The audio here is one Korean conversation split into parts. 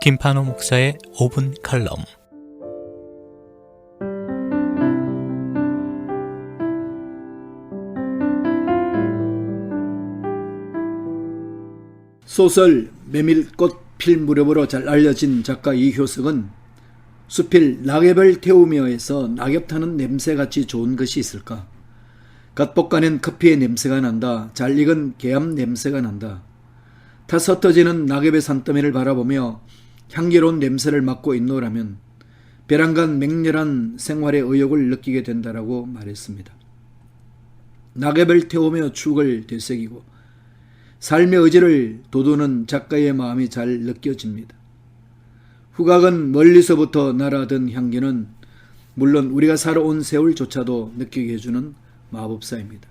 김판호 목사의 5분 칼럼. 소설 메밀꽃 필 무렵으로 잘 알려진 작가 이효석은 수필 낙엽을 태우며에서 낙엽 타는 냄새같이 좋은 것이 있을까? 갓 볶아낸 커피의 냄새가 난다. 잘 익은 개암 냄새가 난다. 타서 흩어지는 낙엽의 산더미를 바라보며 향기로운 냄새를 맡고 있노라면 벼랑간 맹렬한 생활의 의욕을 느끼게 된다라고 말했습니다. 낙엽을 태우며 추억을 되새기고 삶의 의지를 돋우는 작가의 마음이 잘 느껴집니다. 후각은 멀리서부터 날아든 향기는 물론 우리가 살아온 세월조차도 느끼게 해주는 마법사입니다.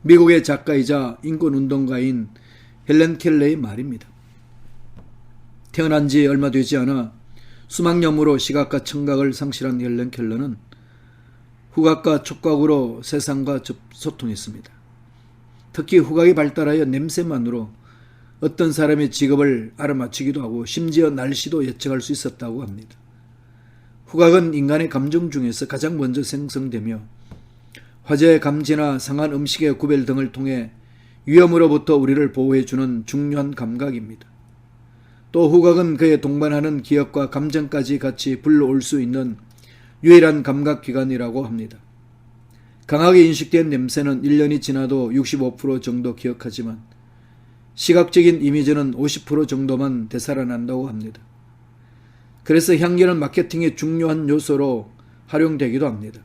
미국의 작가이자 인권운동가인 헬렌 켈러의 말입니다. 태어난 지 얼마 되지 않아 수막염으로 시각과 청각을 상실한 헬렌 켈러는 후각과 촉각으로 세상과 소통했습니다. 특히 후각이 발달하여 냄새만으로 어떤 사람의 직업을 알아맞히기도 하고 심지어 날씨도 예측할 수 있었다고 합니다. 후각은 인간의 감정 중에서 가장 먼저 생성되며 화재 감지나 상한 음식의 구별 등을 통해 위험으로부터 우리를 보호해주는 중요한 감각입니다. 또 후각은 그에 동반하는 기억과 감정까지 같이 불러올 수 있는 유일한 감각기관이라고 합니다. 강하게 인식된 냄새는 1년이 지나도 65% 정도 기억하지만 시각적인 이미지는 50% 정도만 되살아난다고 합니다. 그래서 향기는 마케팅의 중요한 요소로 활용되기도 합니다.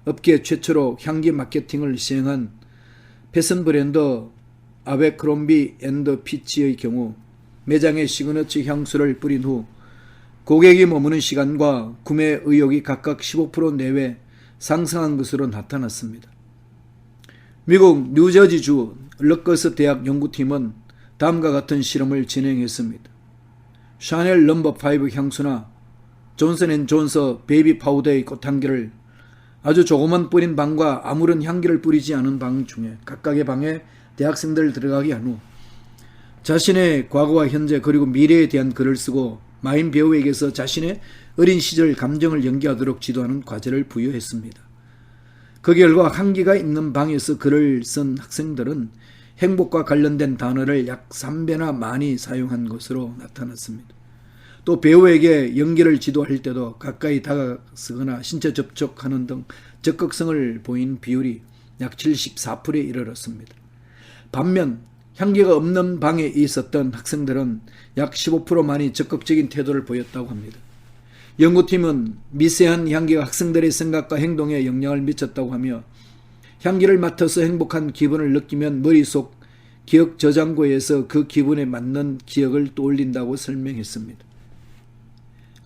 업계 최초로 향기 마케팅을 시행한 패션 브랜드 아베크롬비 앤드 피치의 경우 매장에 시그너처 향수를 뿌린 후 고객이 머무는 시간과 구매 의욕이 각각 15% 내외 상승한 것으로 나타났습니다. 미국 뉴저지주 럭커스 대학 연구팀은 다음과 같은 실험을 진행했습니다. 샤넬 넘버 5 향수나 존슨앤존스 베이비 파우더의 꽃향기를 아주 조금만 뿌린 방과 아무런 향기를 뿌리지 않은 방 중에 각각의 방에 대학생들 들어가게 한 후 자신의 과거와 현재 그리고 미래에 대한 글을 쓰고 마인 배우에게서 자신의 어린 시절 감정을 연기하도록 지도하는 과제를 부여했습니다. 그 결과 향기가 있는 방에서 글을 쓴 학생들은 행복과 관련된 단어를 약 3배나 많이 사용한 것으로 나타났습니다. 또 배우에게 연기를 지도할 때도 가까이 다가서거나 신체 접촉하는 등 적극성을 보인 비율이 약 74%에 이르렀습니다. 반면 향기가 없는 방에 있었던 학생들은 약 15% 많이 적극적인 태도를 보였다고 합니다. 연구팀은 미세한 향기가 학생들의 생각과 행동에 영향을 미쳤다고 하며 향기를 맡아서 행복한 기분을 느끼면 머릿속 기억 저장고에서 그 기분에 맞는 기억을 떠올린다고 설명했습니다.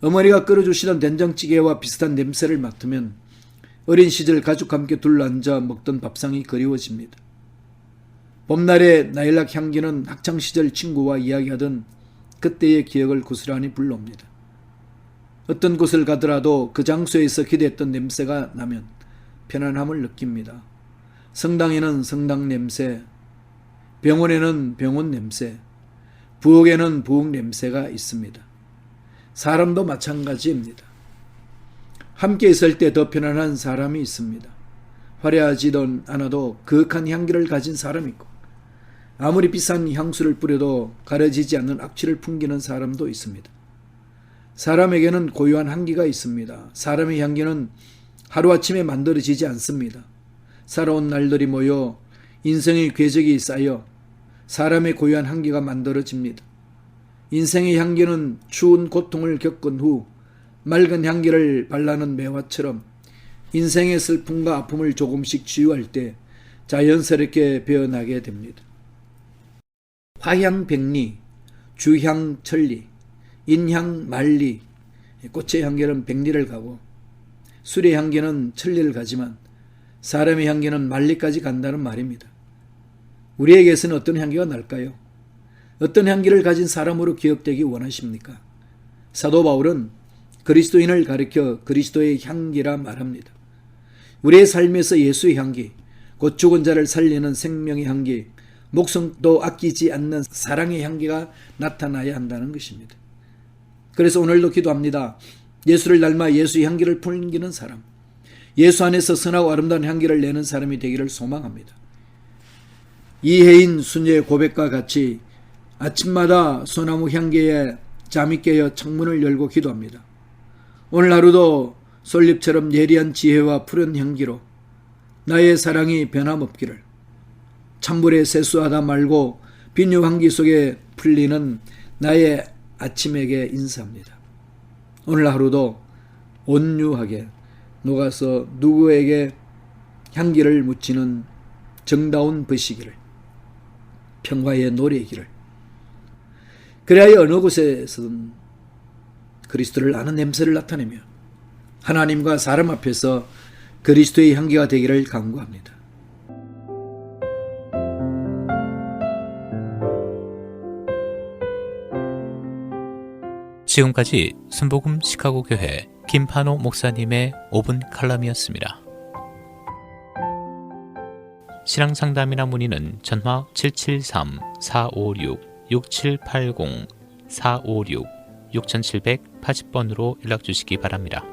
어머니가 끓여주시던 된장찌개와 비슷한 냄새를 맡으면 어린 시절 가족과 함께 둘러앉아 먹던 밥상이 그리워집니다. 봄날의 나일락 향기는 학창시절 친구와 이야기하던 그때의 기억을 고스란히 불러옵니다. 어떤 곳을 가더라도 그 장소에서 기대했던 냄새가 나면 편안함을 느낍니다. 성당에는 성당 냄새, 병원에는 병원 냄새, 부엌에는 부엌 냄새가 있습니다. 사람도 마찬가지입니다. 함께 있을 때 더 편안한 사람이 있습니다. 화려하지도 않아도 그윽한 향기를 가진 사람이 있고 아무리 비싼 향수를 뿌려도 가려지지 않는 악취를 풍기는 사람도 있습니다. 사람에게는 고유한 향기가 있습니다. 사람의 향기는 하루아침에 만들어지지 않습니다. 살아온 날들이 모여 인생의 궤적이 쌓여 사람의 고유한 향기가 만들어집니다. 인생의 향기는 추운 고통을 겪은 후 맑은 향기를 발라는 매화처럼 인생의 슬픔과 아픔을 조금씩 치유할 때 자연스럽게 배어나게 됩니다. 화향백리, 주향천리, 인향만리, 꽃의 향기는 백리를 가고 술의 향기는 천리를 가지만 사람의 향기는 만리까지 간다는 말입니다. 우리에게서는 어떤 향기가 날까요? 어떤 향기를 가진 사람으로 기억되기 원하십니까? 사도 바울은 그리스도인을 가리켜 그리스도의 향기라 말합니다. 우리의 삶에서 예수의 향기, 곧 죽은 자를 살리는 생명의 향기, 목숨도 아끼지 않는 사랑의 향기가 나타나야 한다는 것입니다. 그래서 오늘도 기도합니다. 예수를 닮아 예수의 향기를 풍기는 사람, 예수 안에서 선하고 아름다운 향기를 내는 사람이 되기를 소망합니다. 이혜인 수녀의 고백과 같이 아침마다 소나무 향기에 잠이 깨어 창문을 열고 기도합니다. 오늘 하루도 솔잎처럼 예리한 지혜와 푸른 향기로 나의 사랑이 변함없기를, 찬물에 세수하다 말고 비누 향기 속에 풀리는 나의 아침에게 인사합니다. 오늘 하루도 온유하게 녹아서 누구에게 향기를 묻히는 정다운 버시기를, 평화의 노래기를, 그래야 어느 곳에서든 그리스도를 아는 냄새를 나타내며 하나님과 사람 앞에서 그리스도의 향기가 되기를 간구합니다. 지금까지 순복음 시카고 교회 김판호 목사님의 5분 칼럼이었습니다. 신앙 상담이나 문의는 전화 773-456-6780 456-6780번으로 연락 주시기 바랍니다.